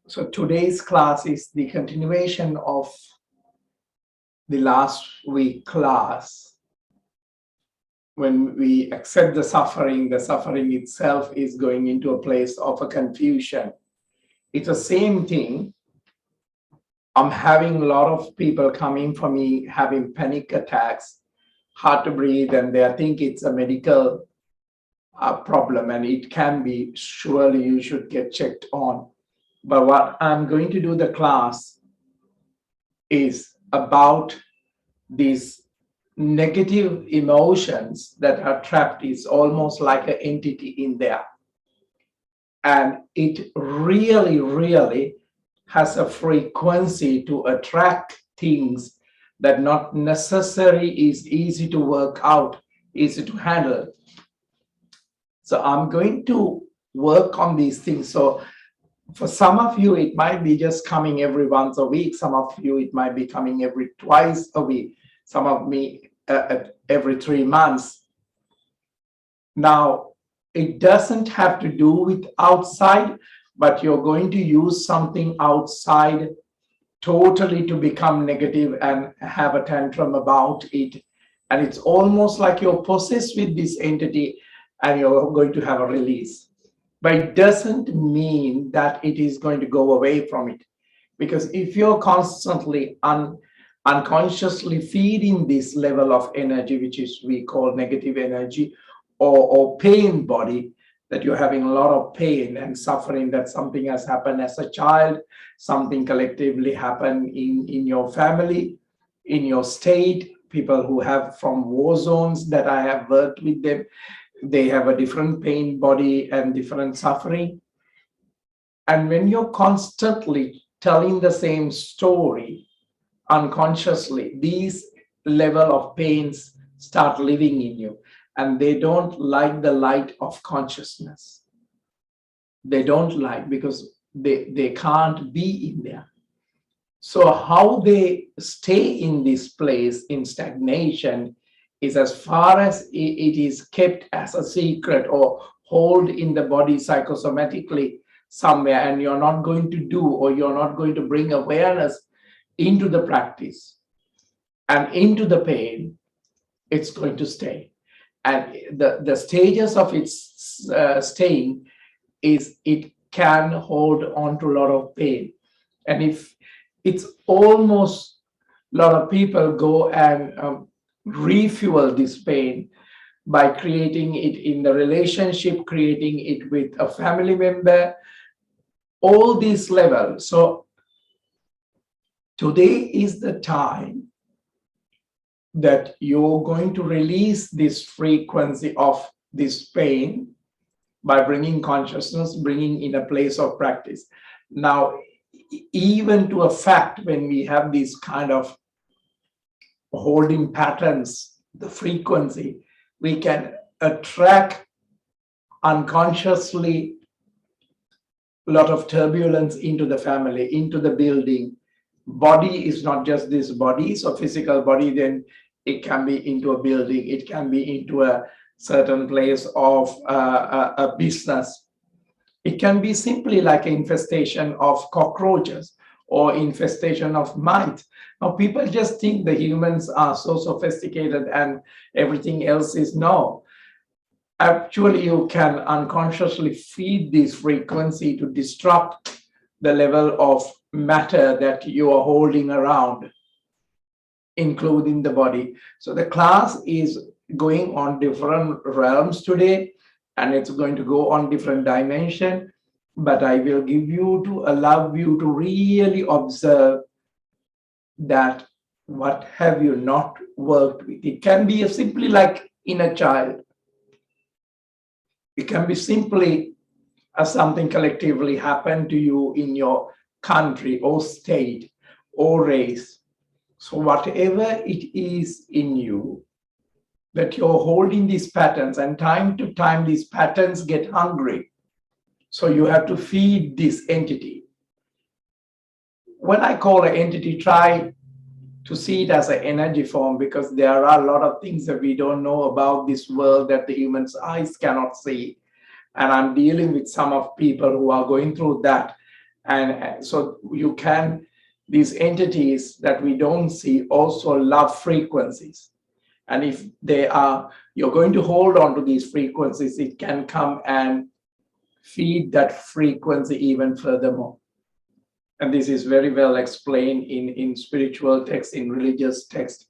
So today's class is the continuation of the last week class. When we accept the suffering itself is going into a place of a confusion. It's the same thing. I'm having a lot of people coming for me having panic attacks, hard to breathe, and they think it's a medical problem, and it can be. Surely you should get checked on. But what I'm going to do the class is about these negative emotions that are trapped. Is almost like an entity in there, and it really has a frequency to attract things that not necessarily is easy to work out, easy to handle. So I'm going to work on these things. So for some of you, it might be just coming every once a week. Some of you, it might be coming every twice a week. Some of me every 3 months. Now, it doesn't have to do with outside, but you're going to use something outside totally to become negative and have a tantrum about it. And it's almost like you're possessed with this entity and you're going to have a release. But it doesn't mean that it is going to go away from it. Because if you're constantly unconsciously feeding this level of energy, which is we call negative energy or pain body, that you're having a lot of pain and suffering, that something has happened as a child, something collectively happened in your family, in your state, people who have from war zones that I have worked with them, they have a different pain body and different suffering. And when you're constantly telling the same story unconsciously, these level of pains start living in you, and they don't like the light of consciousness. They don't like, because they can't be in there. So how they stay in this place in stagnation is, as far as it is kept as a secret or hold in the body psychosomatically somewhere, and you're not going to do, or you're not going to bring awareness into the practice and into the pain, it's going to stay. And the stages of its staying is it can hold on to a lot of pain. And if it's almost, a lot of people go and refuel this pain by creating it in the relationship, creating it with a family member, all these levels. So today is the time that you're going to release this frequency of this pain by bringing consciousness, bringing in a place of practice. Now, even to a fact, when we have these kind of holding patterns, the frequency, we can attract unconsciously a lot of turbulence into the family, into the building. Body is not just this body, so physical body, then it can be into a building, it can be into a certain place of a business. It can be simply like an infestation of cockroaches or infestation of mites. Now, people just think the humans are so sophisticated and everything else is no. Actually, you can unconsciously feed this frequency to disrupt the level of matter that you are holding around, including the body. So the class is going on different realms today, and it's going to go on different dimension, but I will give you to allow you to really observe that what have you not worked with. It can be simply like in a child. It can be simply as something collectively happened to you in your country or state or race. So whatever it is in you that you're holding these patterns, and time to time these patterns get hungry. So you have to feed this entity. When I call an entity, try to see it as an energy form, because there are a lot of things that we don't know about this world that the human's eyes cannot see. And I'm dealing with some of people who are going through that. And so you can, these entities that we don't see also love frequencies. And if they are, you're going to hold on to these frequencies, it can come and feed that frequency even furthermore. And this is very well explained in spiritual texts, in religious texts.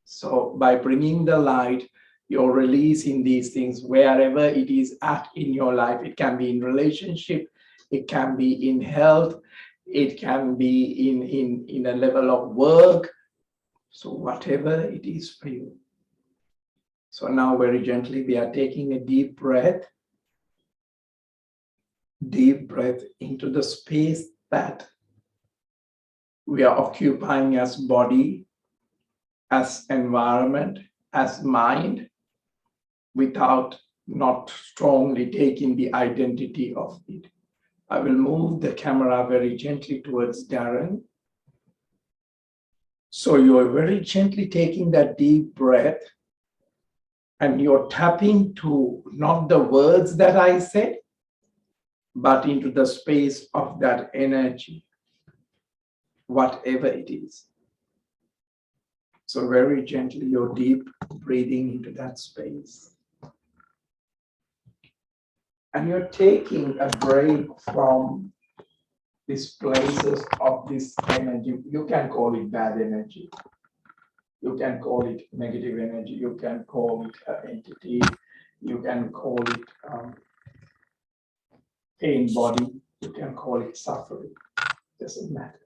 So by bringing the light, you're releasing these things wherever it is at in your life. It can be in relationship, it can be in health, it can be in a level of work. So whatever it is for you. So now very gently, we are taking a deep breath into the space that we are occupying as body, as environment, as mind, without not strongly taking the identity of it. I will move the camera very gently towards Darren. So you're very gently taking that deep breath and you're tapping to not the words that I said, but into the space of that energy, whatever it is. So very gently, you're deep breathing into that space. And you're taking a break from these places of this energy. You can call it bad energy. You can call it negative energy. You can call it entity. You can call it pain body. You can call it suffering. Doesn't matter.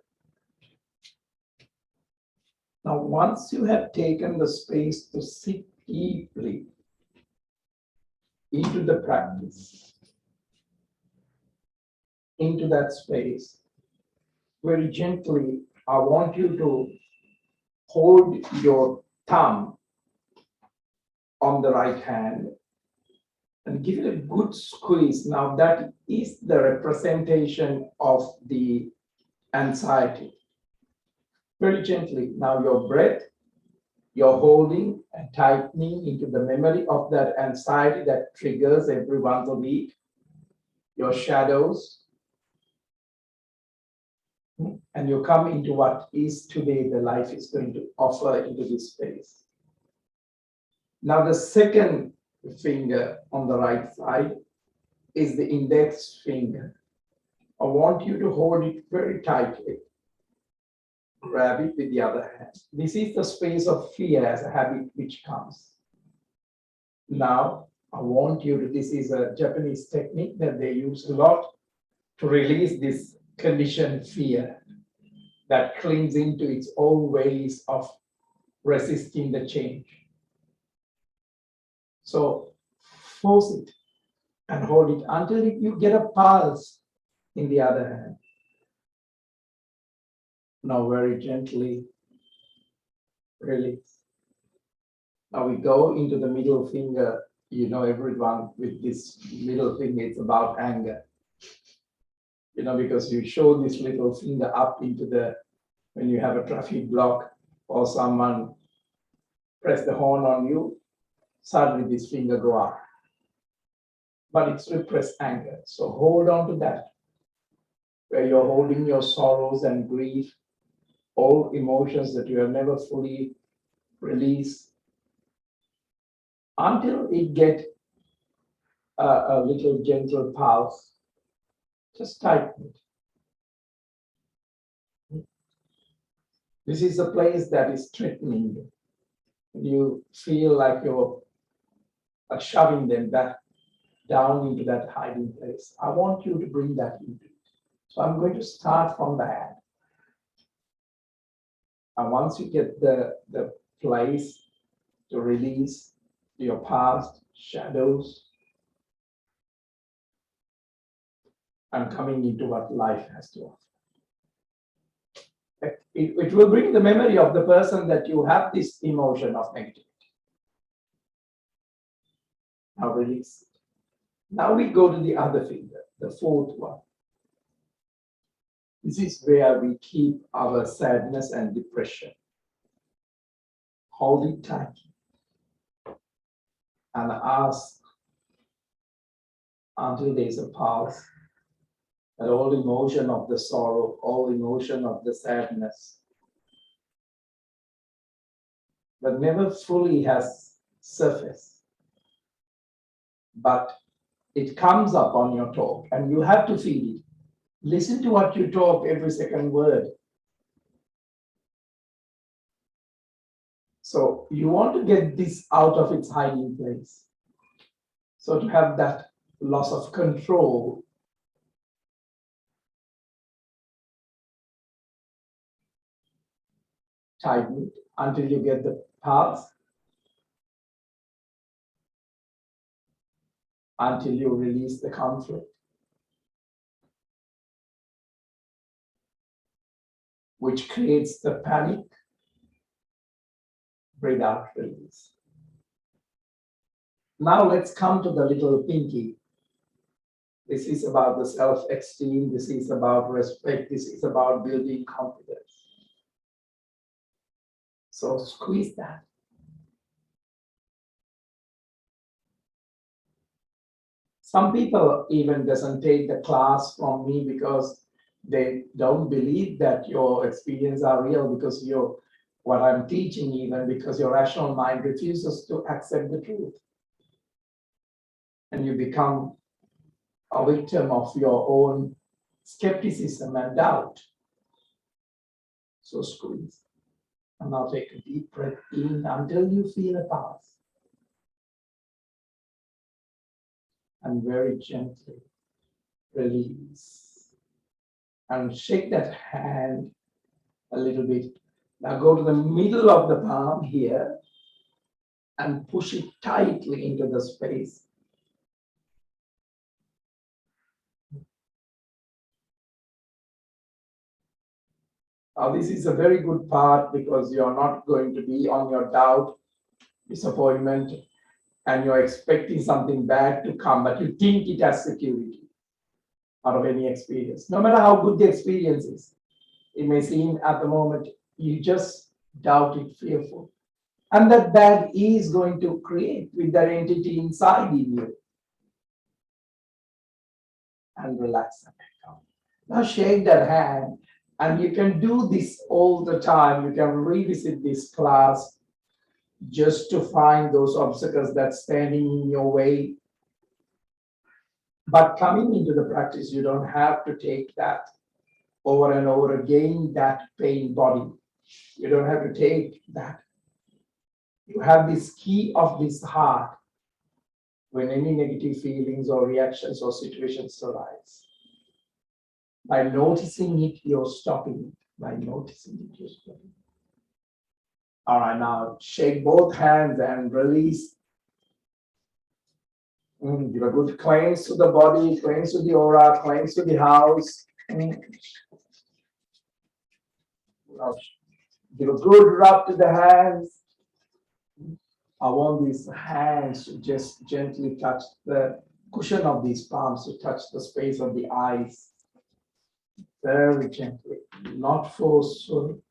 Now, once you have taken the space to sit deeply into the practice, into that space, very gently, I want you to hold your thumb on the right hand and give it a good squeeze. Now, that is the representation of the anxiety. Very gently. Now, your breath, you're holding and tightening into the memory of that anxiety that triggers every once a week. Your shadows. And you come into what is today the life is going to offer into this space. Now, the second finger on the right side is the index finger. I want you to hold it very tightly. Grab it with the other hand. This is the space of fear as a habit which comes. Now, I want you to, this is a Japanese technique that they use a lot to release this conditioned fear that clings into its own ways of resisting the change. So force it and hold it until you get a pulse in the other hand. Now very gently release. Now we go into the middle finger. You know, everyone with this middle finger, it's about anger. You know, because you show this little finger up into the, when you have a traffic block or someone press the horn on you, suddenly this finger go up. But it's repressed anger. So hold on to that, where you're holding your sorrows and grief, all emotions that you have never fully released, until it get a little gentle pulse. Just tighten it. This is a place that is threatening. You feel like you're shoving them back down into that hiding place. I want you to bring that into it. So I'm going to start from the hand. And once you get the place to release your past shadows and coming into what life has to offer. It will bring the memory of the person that you have this emotion of negativity. Now release it. Now we go to the other finger, the fourth one. This is where we keep our sadness and depression. Hold it tight and ask until there's a pulse that all emotion of the sorrow, all emotion of the sadness, but never fully has surfaced. But it comes up on your talk and you have to feel it. Listen to what you talk, every second word. So you want to get this out of its hiding place. So to have that loss of control, tighten it until you get the path, until you release the conflict, which creates the panic. Breathe out, release. Now let's come to the little pinky. This is about the self-esteem. This is about respect. This is about building confidence. So squeeze that. Some people even doesn't take the class from me because they don't believe that your experience are real, because what I'm teaching, even because your rational mind refuses to accept the truth. And you become a victim of your own skepticism and doubt. So squeeze. And now take a deep breath in until you feel a pause. And very gently release. And shake that hand a little bit. Now go to the middle of the palm here and push it tightly into the space. Now this is a very good part because you're not going to be on your doubt, disappointment, and you're expecting something bad to come, but you think it has security out of any experience. No matter how good the experience is, it may seem at the moment you just doubt it, fearful. And that bad is going to create with that entity inside in you. And relax and back down. Now shake that hand, and you can do this all the time. You can revisit this class just to find those obstacles that's standing in your way. But coming into the practice, you don't have to take that over and over again, that pain body. You don't have to take that. You have this key of this heart when any negative feelings or reactions or situations arise. By noticing it, you're stopping it. By noticing it, you're stopping it. All right, now shake both hands and release. Give a good cleanse to the body, cleanse to the aura, cleanse to the house. Now, give a good rub to the hands. I want these hands to just gently touch the cushion of these palms, to touch the space of the eyes. Very gently, not forceful,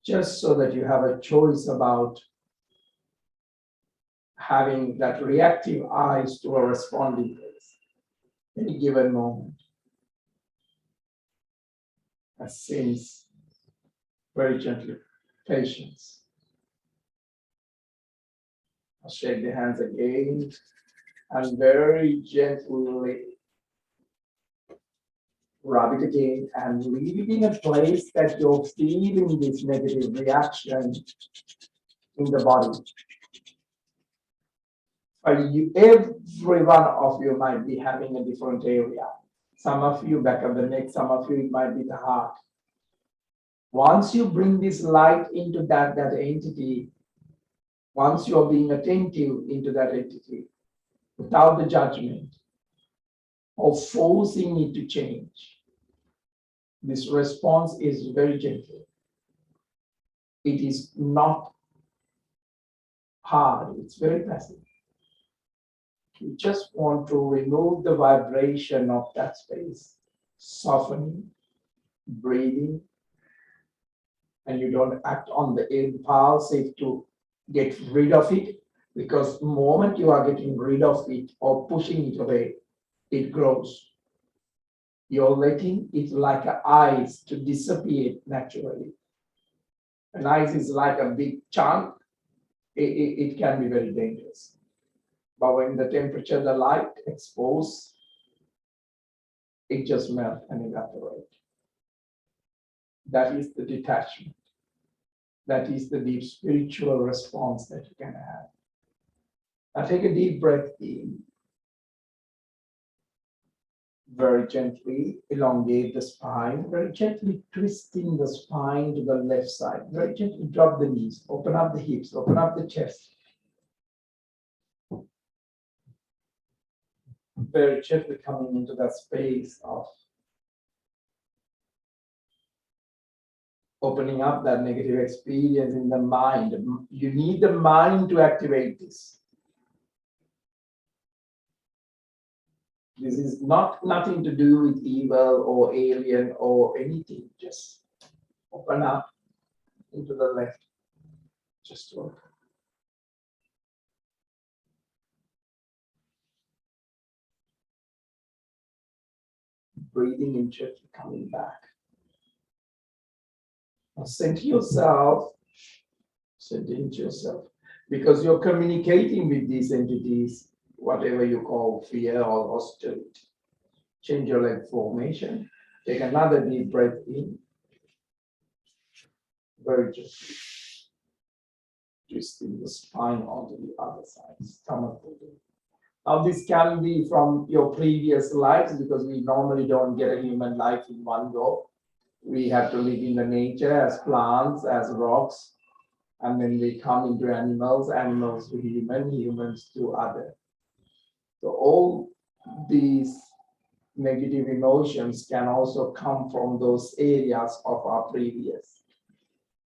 just so that you have a choice about having that reactive eyes to a responding face any given moment. That seems very gently, patience. I'll shake the hands again and very gently rub it again and leave it in a place that you're feeling this negative reaction in the body. Every one of you might be having a different area. Some of you back of the neck, some of you it might be the heart. Once you bring this light into that entity, once you're being attentive into that entity, without the judgment or forcing it to change, this response is very gentle. It is not hard, it's very passive. You just want to remove the vibration of that space, softening, breathing, and you don't act on the impulsive to get rid of it, because the moment you are getting rid of it or pushing it away, it grows. You're letting it like an ice to dissipate naturally. An ice is like a big chunk, it can be very dangerous. But when the temperature, the light exposed, it just melts and evaporates. That is the detachment. That is the deep spiritual response that you can have. Now take a deep breath in. Very gently elongate the spine, very gently twisting the spine to the left side. Very gently drop the knees, open up the hips, open up the chest. Very gently coming into that space of opening up that negative experience in the mind. You need the mind to activate this. This is nothing to do with evil or alien or anything. Just open up into the left. Just open. Breathing in, gently coming back. Now center yourself. Center into yourself. Because you're communicating with these entities, whatever you call fear or hostility. Change your leg formation. Take another deep breath in. Very gently. Twisting the spine onto the other side. Stomach moving. Now this can be from your previous lives because we normally don't get a human life in one go. We have to live in the nature as plants, as rocks, and then we come into animals, animals to human, humans to other. So all these negative emotions can also come from those areas of our previous.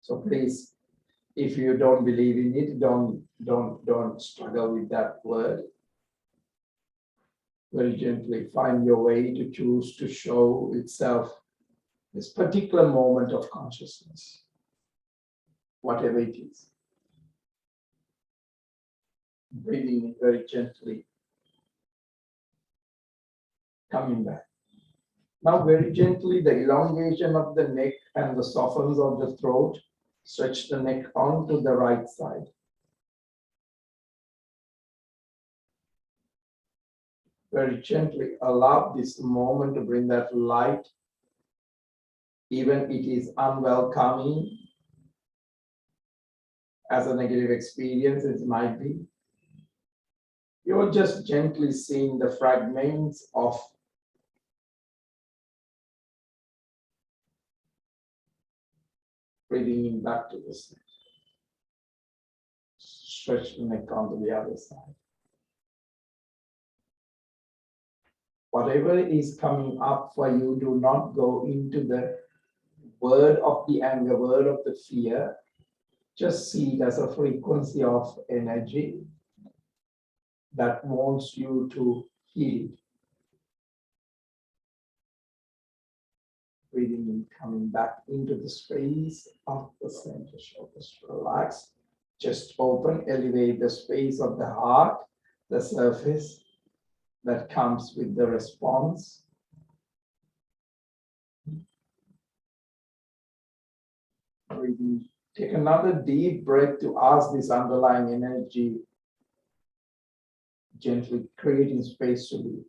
So please, if you don't believe in it, don't struggle with that word. Very gently find your way to choose to show itself this particular moment of consciousness, whatever it is. Breathing very gently, coming back. Now very gently, the elongation of the neck and the softness of the throat, stretch the neck onto the right side. Very gently allow this moment to bring that light, even it is unwelcoming as a negative experience, it might be. You're just gently seeing the fragments of breathing in back to the center. Stretch the neck onto the other side. Whatever is coming up for you, do not go into the word of the anger, word of the fear. Just see it as a frequency of energy that wants you to heal. Breathing in, coming back into the space of the center. Shoulders relax. Just open, elevate the space of the heart, the surface that comes with the response. Breathing. Take another deep breath to ask this underlying energy, gently creating space to be.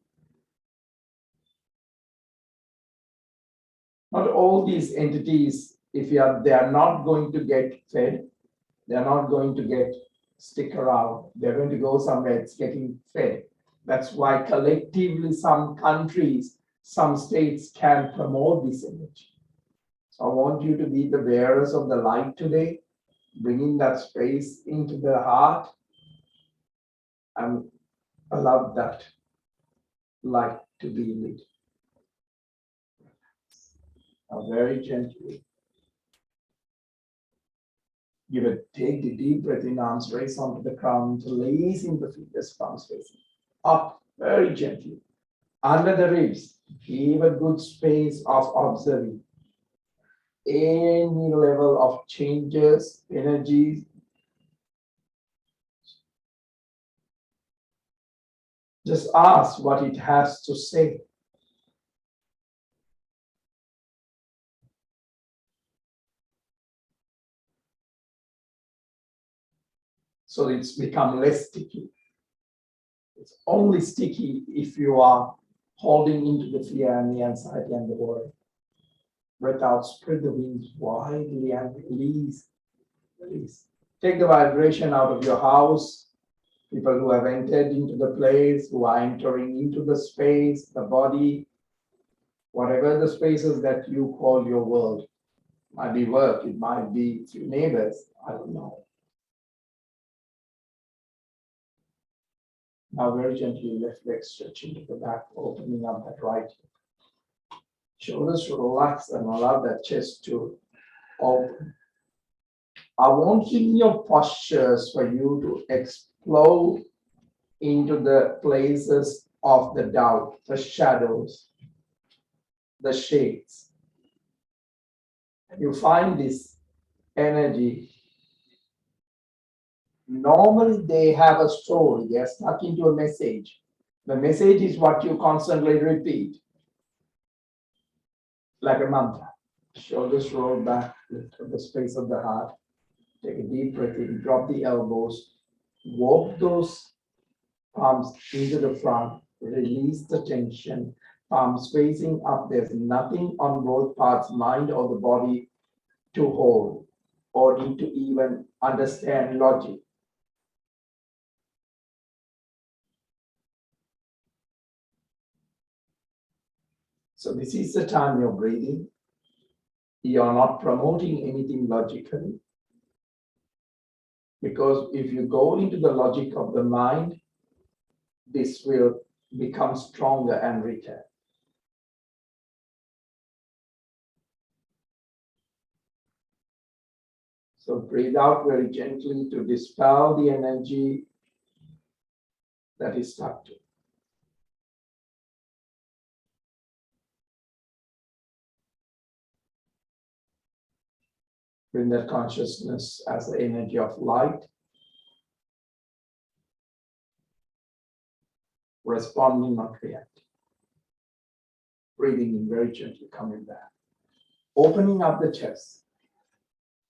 Not all these entities, if they are not going to get fed, they are not going to stick around. They're going to go somewhere, it's getting fed. That's why collectively some countries, some states can promote this energy. So I want you to be the bearers of the light today, bringing that space into the heart and allow that light to be lit. Now very gently. Take the deep breath in, arms raise onto the ground, releasing the feet as palms facing up very gently. Under the ribs, give a good space of observing any level of changes, energies. Just ask what it has to say. so it's become less sticky. It's only sticky if you are holding into the fear and the anxiety and the worry. Breath out, spread the wings widely and release. Release. Take the vibration out of your house. People who have entered into the place, who are entering into the space, the body, whatever the spaces that you call your world. It might be work, it might be your neighbors, I don't know. Now very gently left leg stretching to the back, opening up that right hip. Shoulders relax and allow that chest to open. I want in your postures for you to explode into the places of the doubt, the shadows, the shades. You find this energy. Normally they have a story, they are stuck into a message. The message is what you constantly repeat, like a mantra. Shoulders roll back, lift up the space of the heart. Take a deep breath in, drop the elbows, walk those palms into the front, release the tension, palms facing up. There's nothing on both parts, mind or the body, to hold or need to even understand logic. So this is the time you're breathing. You're not promoting anything logically. Because if you go into the logic of the mind, this will become stronger and richer. So breathe out very gently to dispel the energy that is stuck to. Bring that consciousness as the energy of light, responding, not reacting. Breathing in very gently, coming back. Opening up the chest,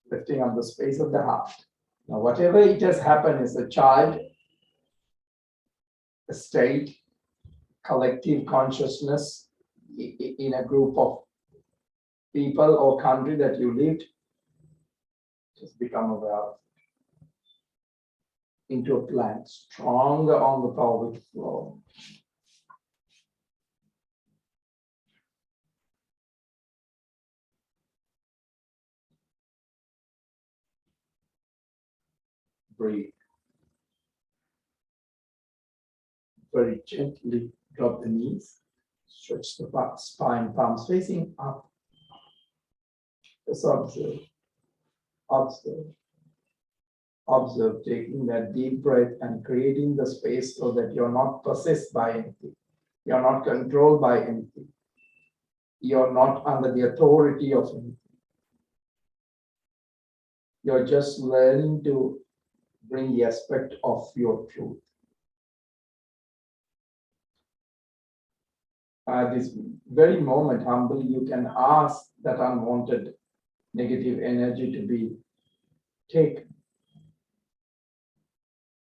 lifting up the space of the heart. Now, whatever it has happened as a child, a state, collective consciousness in a group of people or country that you lived, just become aware of it. Into a plank, stronger on the pelvic floor. Breathe. Very gently drop the knees, stretch the back, spine, palms facing up. Just observe, observe, observe, taking that deep breath and creating the space so that you're not possessed by anything. You're not controlled by anything. You're not under the authority of anything. You're just learning to bring the aspect of your truth. At this very moment, humbly, you can ask that unwanted negative energy to be taken.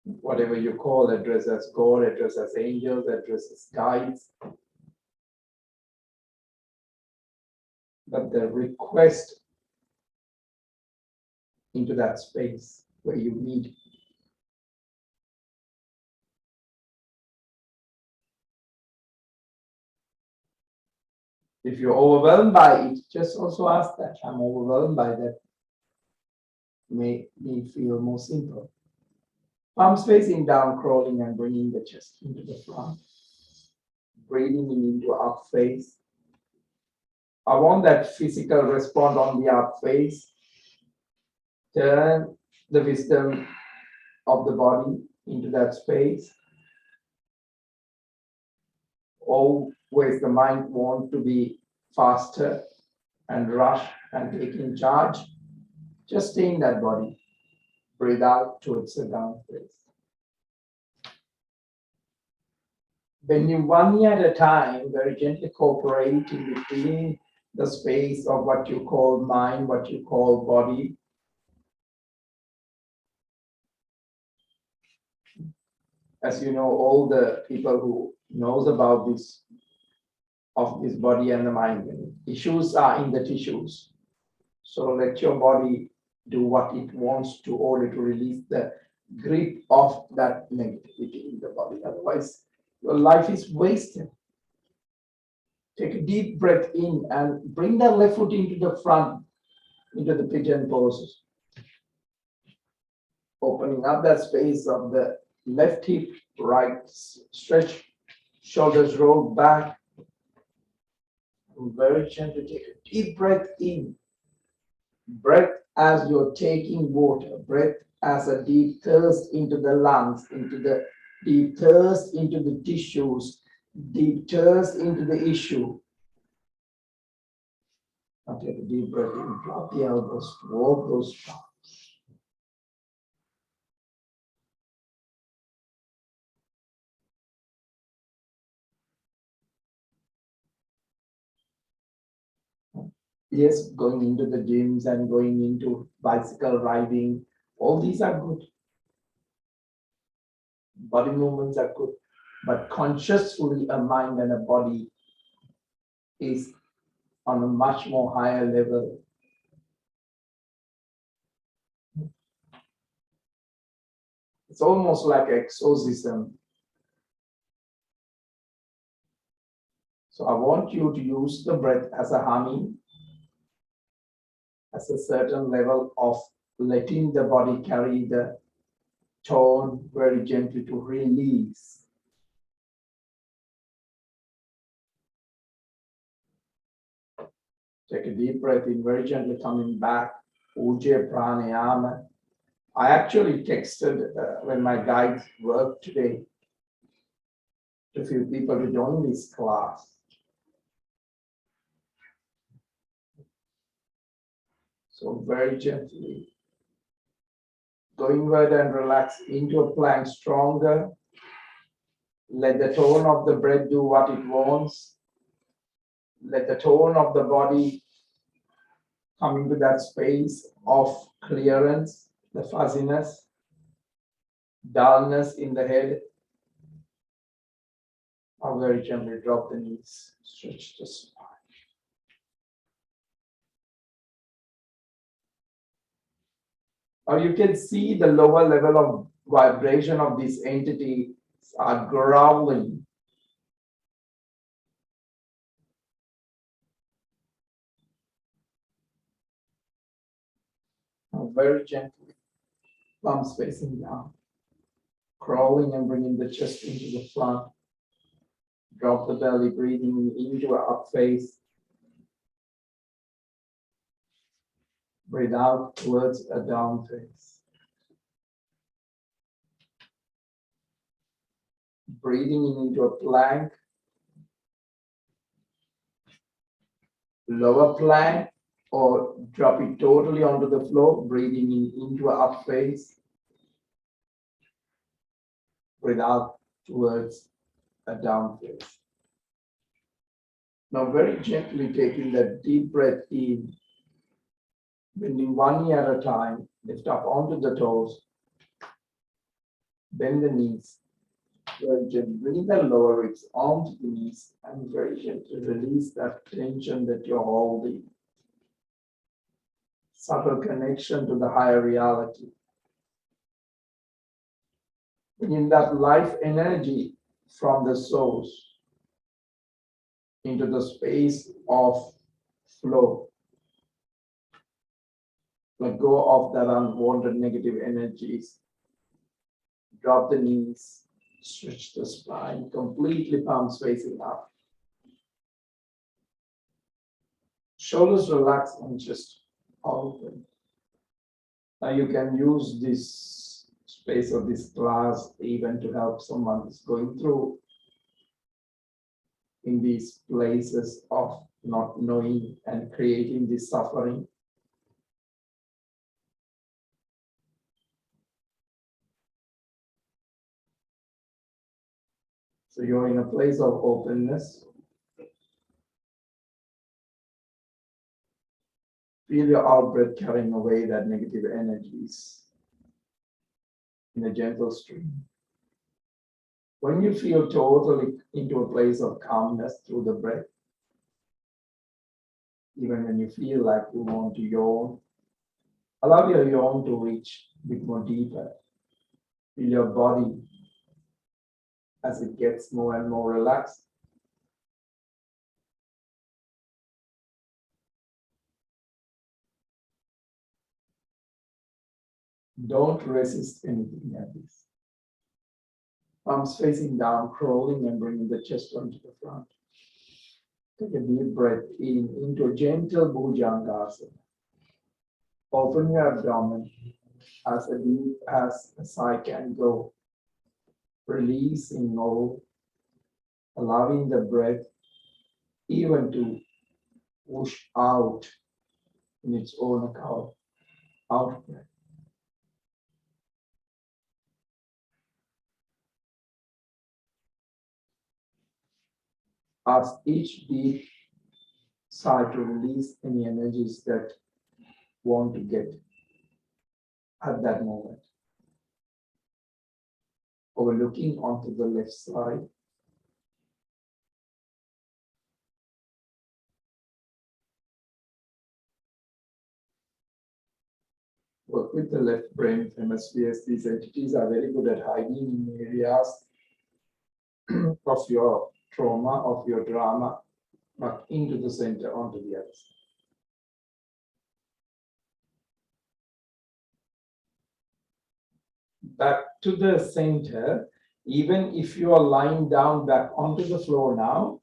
Whatever you call, address as God, address as angels, address as guides. But the request into that space where you need. If you're overwhelmed by it, just also ask that. I'm overwhelmed by that. Make me feel more simple. Palms facing down, crawling and bringing the chest into the front. Breathing into up face. I want that physical response on the up face. Turn the wisdom of the body into that space. Always the mind wants to be faster and rush and taking charge. Just stay in that body. Breathe out towards the down face. When you one year at a time, very gently cooperate in between the space of what you call mind, what you call body. as you know, all the people who knows about this of this body and the mind, issues are in the tissues. So let your body do what it wants to order to release the grip of that negativity in the body. Otherwise, your life is wasted. Take a deep breath in and bring the left foot into the front, into the pigeon pose. Opening up that space of the left hip, right stretch, shoulders roll back. And very gently take a deep breath in. Breath as you're taking water. Breath as a deep thirst into the lungs, into the deep thirst into the tissues, deep thirst into the issue. Now take a deep breath in, drop the elbows, walk those palms. Yes, going into the gyms and going into bicycle riding, all these are good. Body movements are good, but consciously a mind and a body is on a much more higher level. It's almost like exorcism. So I want you to use the breath as a humming, as a certain level of letting the body carry the tone very gently to release. Take a deep breath in, very gently coming back. Ujjayi pranayama. I actually texted when my guides worked today to a few people to join this class. So very gently, go inward and relax into a plank stronger. Let the tone of the breath do what it wants. Let the tone of the body come into that space of clearance, the fuzziness, dullness in the head. Now very gently drop the knees, stretch the spine. Now you can see the lower level of vibration of this entity are growling. Now very gently, palms facing down, crawling and bringing the chest into the front. Drop the belly, breathing into an up face. Breathe out towards a down face. Breathing into a plank, lower plank, or drop it totally onto the floor. Breathing into an up face. Breathe out towards a down face. Now very gently taking that deep breath in, bending one knee at a time, lift up onto the toes, bend the knees, very gently bring the lower ribs onto the knees and very gently release that tension that you're holding. Subtle connection to the higher reality. Bringing that life energy from the source into the space of flow. Let go of that unwanted negative energies. Drop the knees, stretch the spine, completely palms facing up. Shoulders relax and just open. Now you can use this space of this class even to help someone who's going through in these places of not knowing and creating this suffering. So you're in a place of openness. Feel your out breath carrying away that negative energies in a gentle stream. When you feel totally into a place of calmness through the breath, even when you feel like you want to yawn, allow your yawn to reach a bit more deeper. Feel your body as it gets more and more relaxed. Don't resist anything at this. Palms facing down, crawling and bringing the chest onto the front. Take a deep breath in into a gentle Bhujangasana. Open your abdomen as deep as the sigh can go. Releasing all, allowing the breath even to push out in its own account. Out breath. Ask each deep sigh to release any energies that want to get at that moment. Overlooking onto the left side. Work with the left brain hemispheres. These entities are very good at hiding in areas of your trauma, of your drama, but into the center, onto the other side. Back to the center, even if you are lying down back onto the floor now,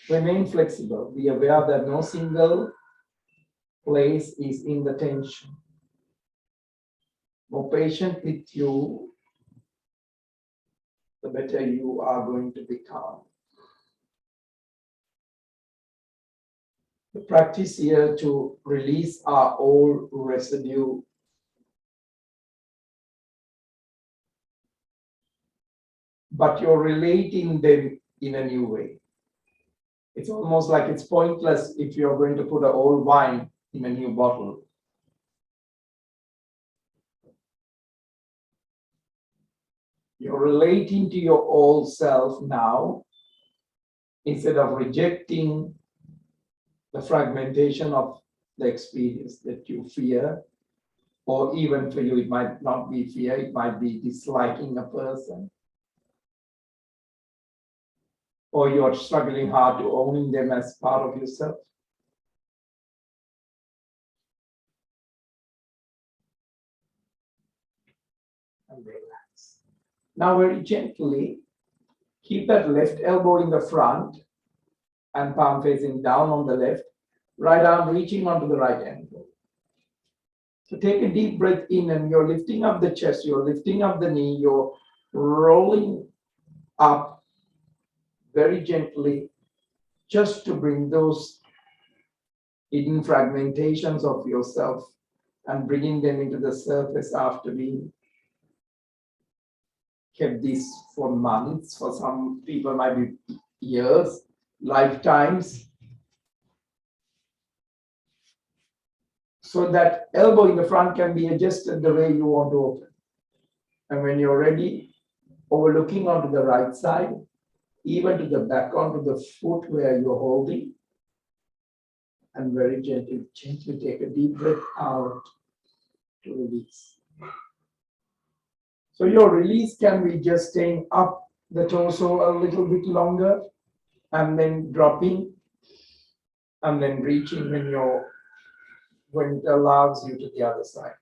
remain flexible. Be aware that no single place is in the tension. More patient with you, the better you are going to become. The practice here to release our old residue, but you're relating them in a new way. It's almost like it's pointless if you're going to put an old wine in a new bottle. You're relating to your old self now instead of rejecting the fragmentation of the experience that you fear, or even for you, it might not be fear, it might be disliking a person, or you're struggling hard to owning them as part of yourself. And relax. Now, very gently, keep that left elbow in the front and palm facing down on the left, right arm reaching onto the right ankle. So take a deep breath in and you're lifting up the chest, you're lifting up the knee, you're rolling up very gently just to bring those hidden fragmentations of yourself and bringing them into the surface after being kept this for months, for some people might be years, lifetimes. So that elbow in the front can be adjusted the way you want to open. And when you're ready, overlooking onto the right side, even to the back onto the foot where you're holding, and very gently take a deep breath out to release. So your release can be just staying up the torso a little bit longer and then dropping and then reaching when it allows you to the other side.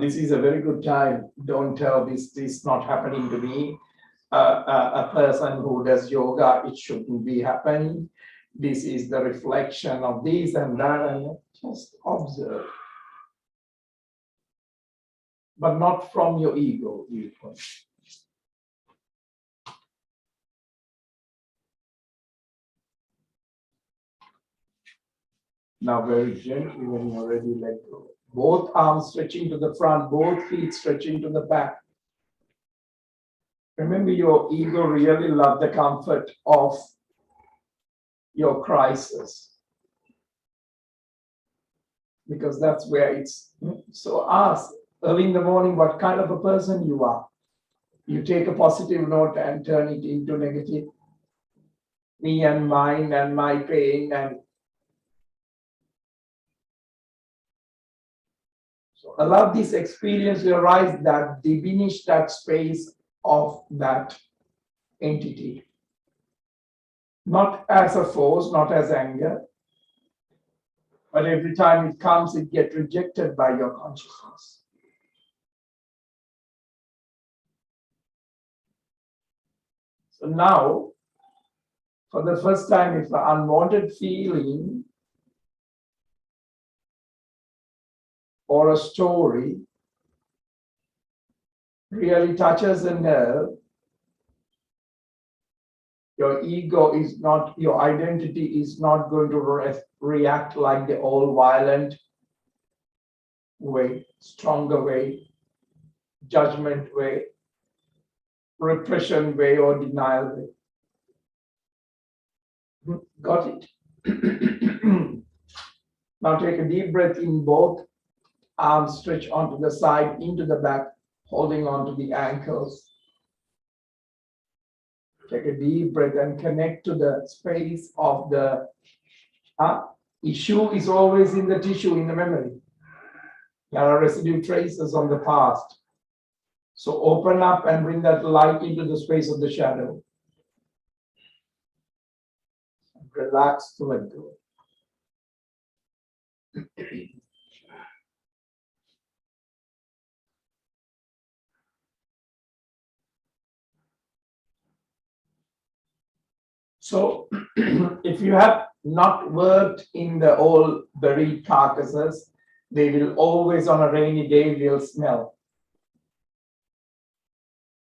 This is a very good time. Don't tell this is not happening to me. A person who does yoga, it shouldn't be happening. This is the reflection of this and that, and just observe. But not from your ego viewpoint. Now very gently, when you're ready, let go. Both arms stretching to the front, both feet stretching to the back. Remember, your ego really loves the comfort of your crisis, because that's where it's. So ask early in the morning what kind of a person you are. You take a positive note and turn it into negative. Me and mine and my pain, and so allow this experience to arise that diminish that space of that entity. Not as a force, not as anger, but every time it comes, it gets rejected by your consciousness. So now, for the first time, if an unwanted feeling or a story really touches a nerve, your ego is not, your identity is not going to react like the old violent way, stronger way, judgment way, repression way, or denial way. Got it? Now take a deep breath in, both arms stretch onto the side, into the back, holding on to the ankles. Take a deep breath and connect to the space of the issue is always in the tissue, in the memory. There are residue traces on the past. So open up and bring that light into the space of the shadow. Relax to let go. So if you have not worked in the old buried carcasses, they will always on a rainy day will smell.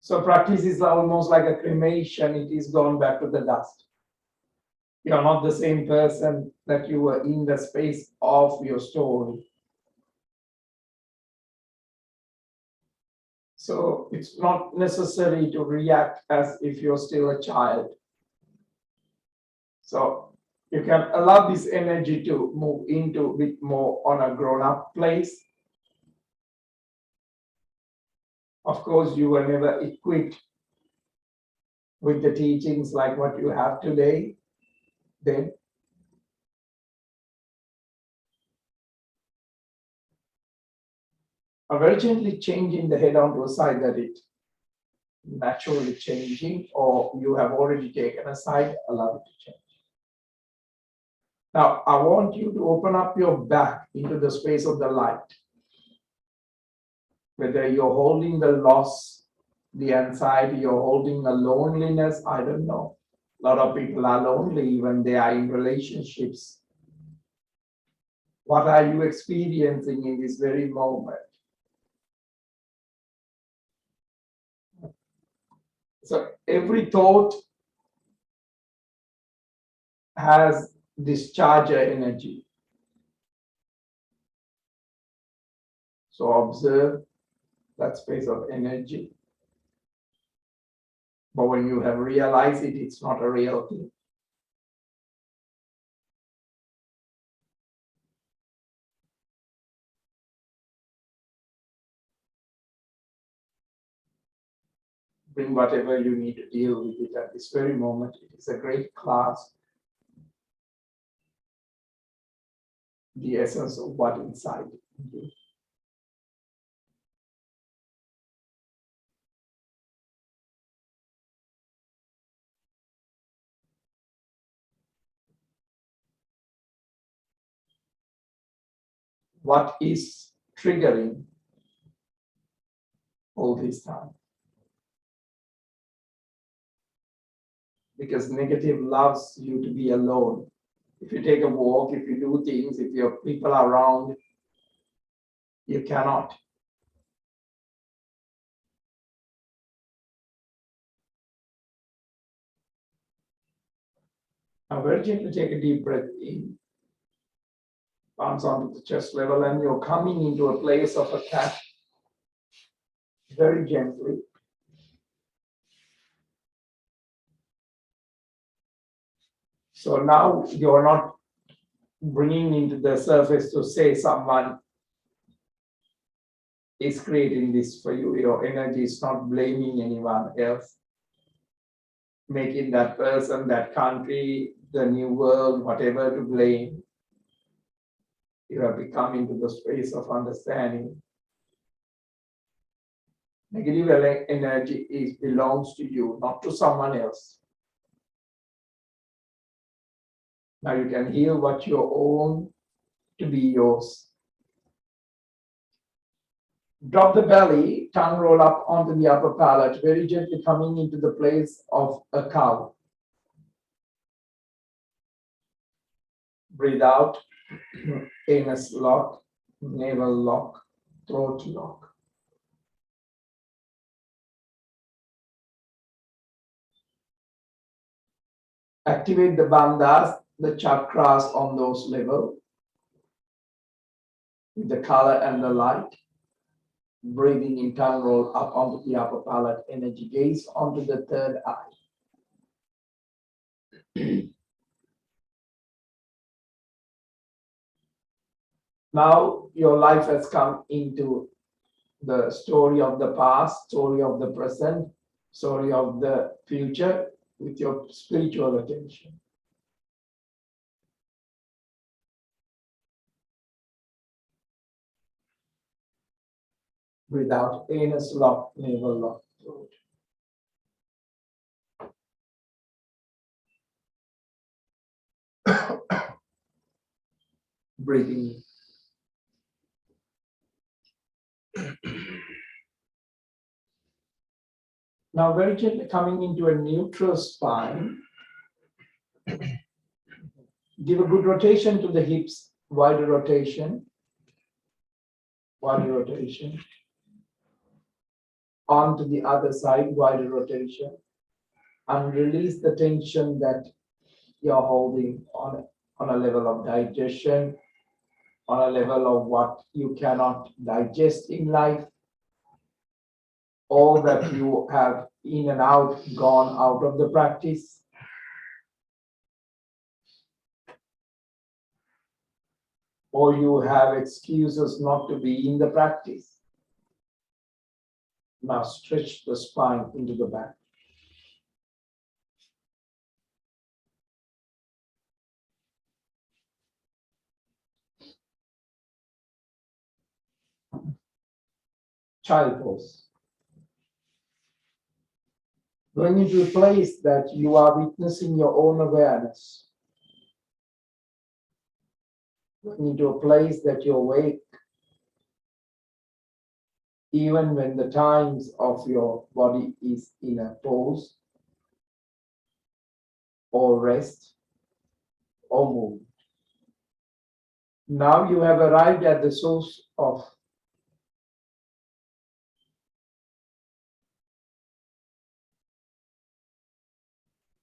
So practice is almost like a cremation. It is gone back to the dust. You are not the same person that you were in the space of your story. So it's not necessary to react as if you're still a child. So you can allow this energy to move into a bit more on a grown-up place. Of course, you were never equipped with the teachings like what you have today. Then very gently changing the head onto a side that it naturally changing, or you have already taken a side, allow it to change. Now, I want you to open up your back into the space of the light. Whether you're holding the loss, the anxiety, you're holding a loneliness, I don't know. A lot of people are lonely when they are in relationships. What are you experiencing in this very moment? So every thought has discharger energy. So observe that space of energy. But when you have realized it, it's not a real thing. Bring whatever you need to deal with it at this very moment. It is a great class. The essence of what inside you. What is triggering all this time? Because negative loves you to be alone. If you take a walk, if you do things, if your people are around, you cannot. Now, very gently take a deep breath in, palms onto the chest level, and you're coming into a place of a cat. Very gently. So now you're not bringing into the surface to say someone is creating this for you. Your energy is not blaming anyone else, making that person, that country, the new world, whatever to blame. You have become into the space of understanding. Negative energy belongs to you, not to someone else. Now you can heal what you own to be yours. Drop the belly, tongue roll up onto the upper palate, very gently coming into the place of a cow. Breathe out, anus lock, navel lock, throat lock. Activate the bandhas, the chakras on those levels, with the color and the light. Breathing in, tongue roll up onto the upper palate, energy gaze onto the third eye. Now your life has come into the story of the past, story of the present, story of the future with your spiritual attention. Breathe out, anus lock, navel lock, throat. Breathing in. Now very gently coming into a neutral spine. Give a good rotation to the hips, wider rotation, wider rotation. On to the other side, wider rotation. And release the tension that you're holding on a level of digestion, on a level of what you cannot digest in life, all that you have in and out, gone out of the practice. Or you have excuses not to be in the practice. Now stretch the spine into the back. Child pose. Going into a place that you are witnessing your own awareness. Going into a place that you're awake, even when the times of your body is in a pose, or rest, or move. Now you have arrived at the source of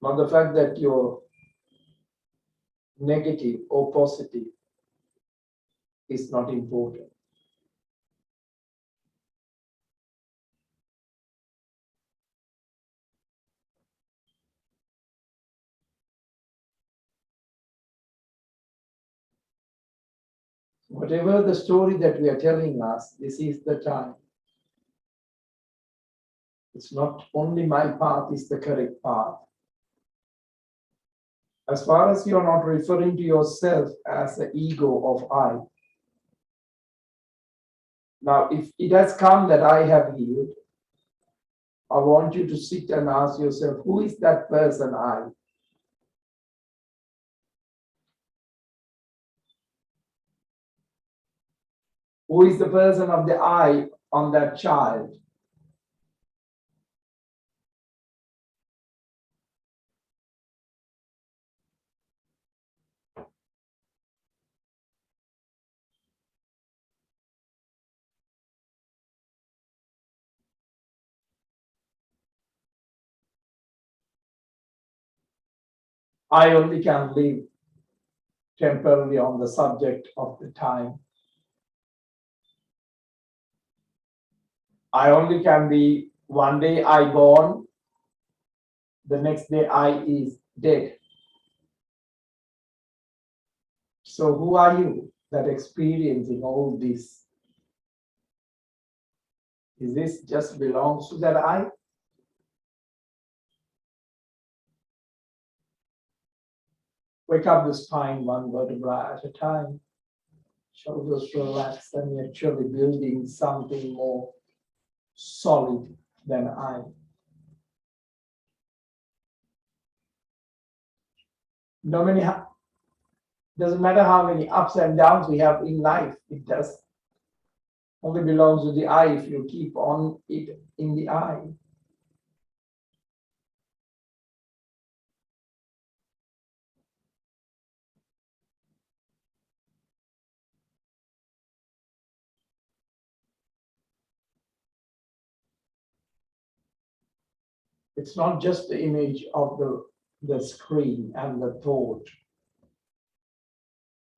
not the fact that you're negative or positive is not important. Whatever the story that we are telling us, this is the time. It's not only my path is the correct path. As far as you're not referring to yourself as the ego of I. Now, if it has come that I have healed, I want you to sit and ask yourself, who is that person I? Who is the person of the I on that child? I only can live temporarily on the subject of the time. I only can be one day I born, the next day I is dead. So who are you that experiencing all this? Is this just belongs to that I? Wake up the spine one vertebra at a time. Shoulders relaxed, and you're actually building something more solid than I. No many, doesn't matter how many ups and downs we have in life, it does only belongs to the I if you keep on it in the I. It's not just the image of the screen and the thought.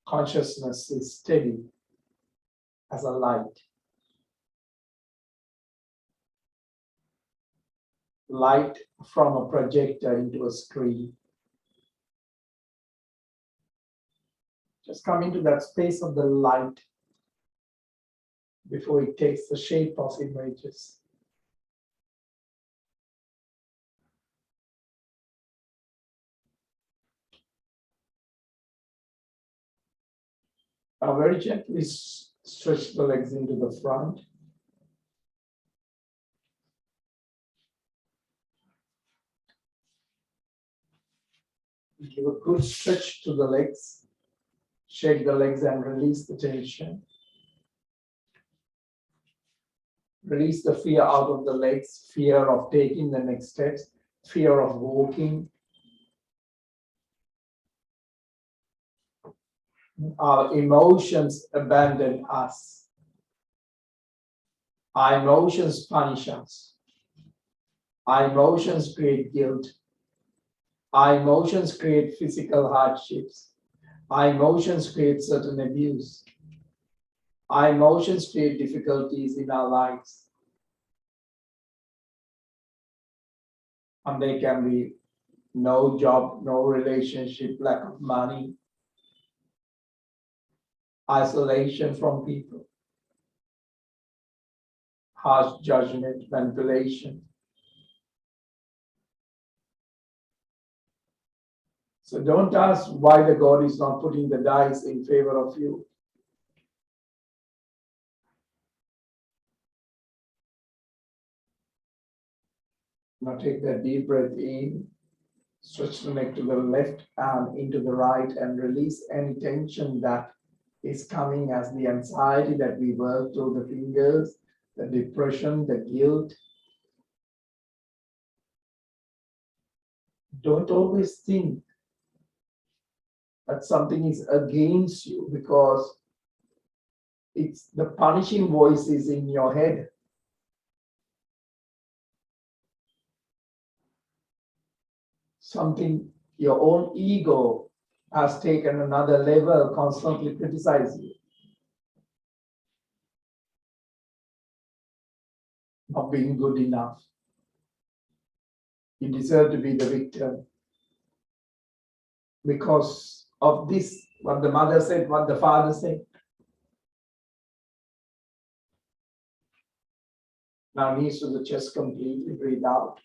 Consciousness is steady as a light. Light from a projector into a screen. Just come into that space of the light before it takes the shape of images. Now very gently stretch the legs into the front. Give a good stretch to the legs. Shake the legs and release the tension. Release the fear out of the legs, fear of taking the next steps, fear of walking. Our emotions abandon us. Our emotions punish us. Our emotions create guilt. Our emotions create physical hardships. Our emotions create certain abuse. Our emotions create difficulties in our lives. And they can be no job, no relationship, lack of money, isolation from people, harsh judgment, manipulation. So don't ask why the God is not putting the dice in favor of you. Now take that deep breath in, stretch the neck to the left and into the right, and release any tension that is coming as the anxiety that we work through the fingers, the depression, the guilt. Don't always think that something is against you, because it's the punishing voices in your head. Something, your own ego has taken another level, constantly criticizing you, not being good enough. You deserve to be the victim. Because of this, what the mother said, what the father said. Now knees to the chest completely, breathe out.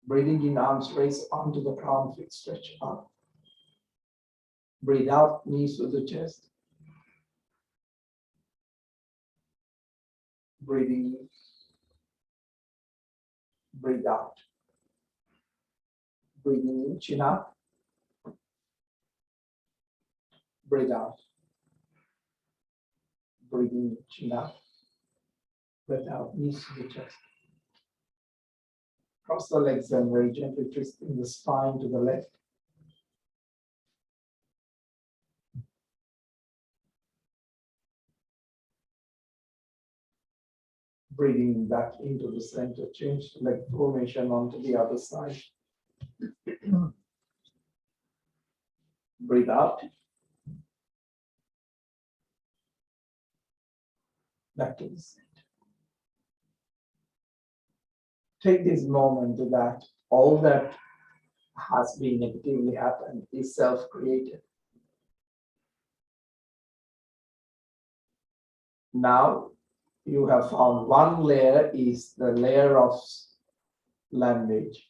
Breathing in, arms raised onto the crown, feet stretch up. Breathe out, knees to the chest. Breathing in. Breathe out. Breathing in, chin up. Breathe out. Breathing in, chin up. Breathe out, knees to the chest. Cross the legs and very gently twisting the spine to the left. Breathing back into the center, change the leg formation onto the other side. Breathe out. Back to the center. Take this moment that all that has been negatively happened is self-created. Now you have found one layer is the layer of language.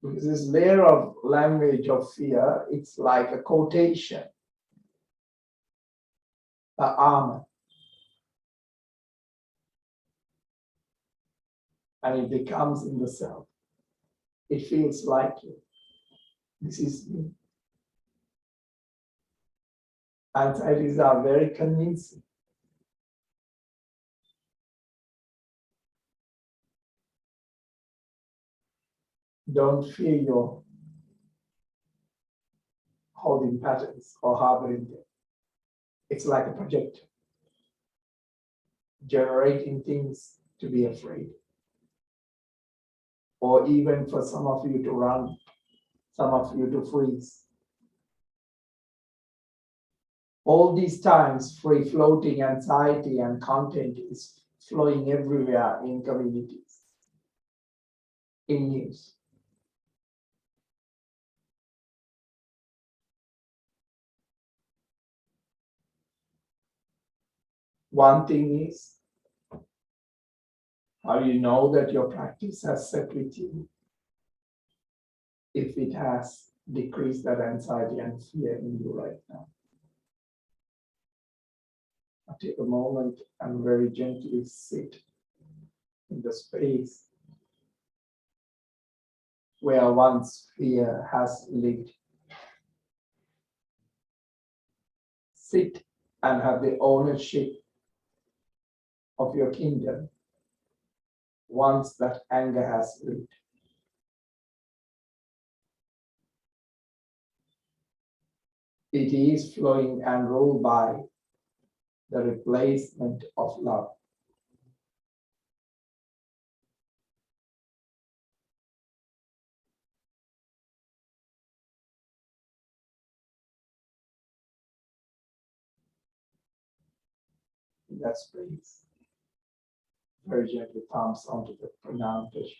Because this layer of language of fear, it's like a quotation, the armor. And it becomes in the self. It feels like you. This is me. Anxieties are very convincing. Don't fear your holding patterns or harboring them. It's like a projector, generating things to be afraid. Or even for some of you to run, some of you to freeze. All these times, free floating anxiety and content is flowing everywhere in communities, in news. One thing is, how do you know that your practice has set with you? If it has decreased that anxiety and fear in you right now. I'll take a moment and very gently sit in the space where once fear has lived. Sit and have the ownership of your kingdom once that anger has lived. It is flowing and ruled by the replacement of love. In that space, very gently palms onto the pronunciation.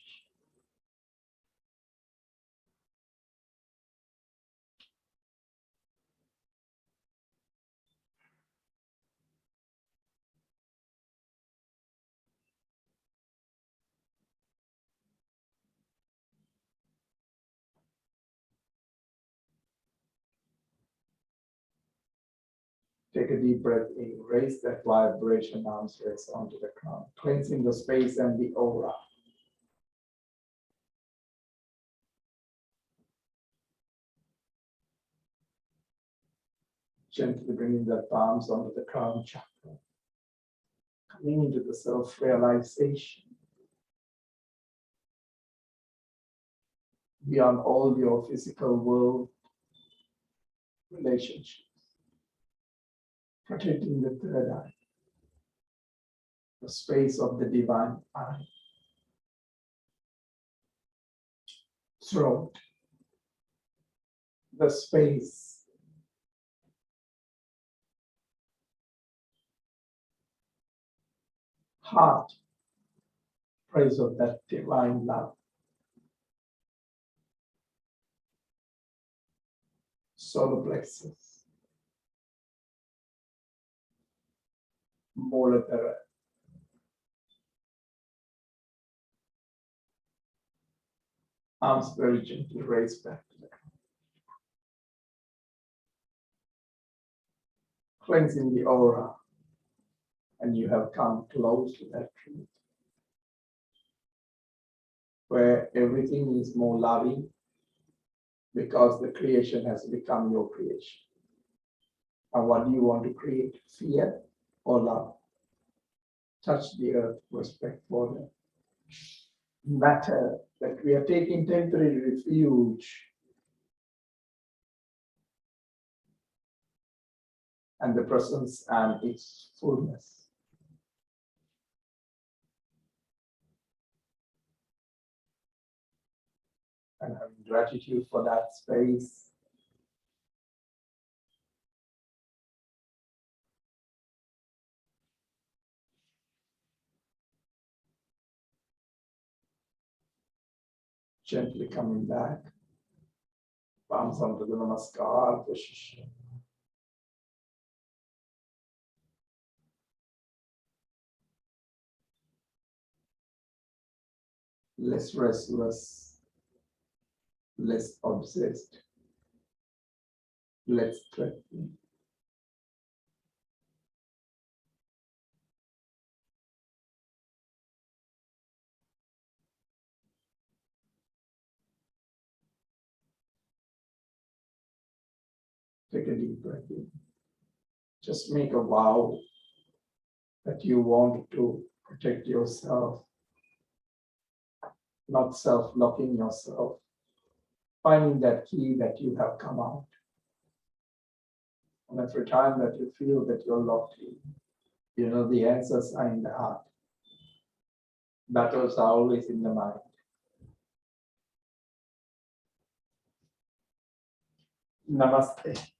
Take a deep breath in, raise that vibration, arms raise onto the crown, cleansing the space and the aura. Gently bringing the palms onto the crown chakra, coming into the self-realization beyond all your physical world relationships, protecting the third eye, the space of the divine eye, throat, the space, heart, praise of that divine love, solar plexus, Muladhara, arms very gently raised back to the ground, cleansing the aura, and you have come close to that truth, where everything is more loving because the creation has become your creation. And what do you want to create? Fear or love? Touch the earth, respect for the matter that we are taking temporary refuge, and the presence and its fullness. And having gratitude for that space. Gently coming back. Palms onto the Namaskar position. Less restless, less obsessed, less threatening. Take a deep breath in. Just make a vow that you want to protect yourself, not self-locking yourself, finding that key that you have come out. And every time that you feel that you're locked in, you know the answers are in the heart. Battles are always in the mind. Namaste.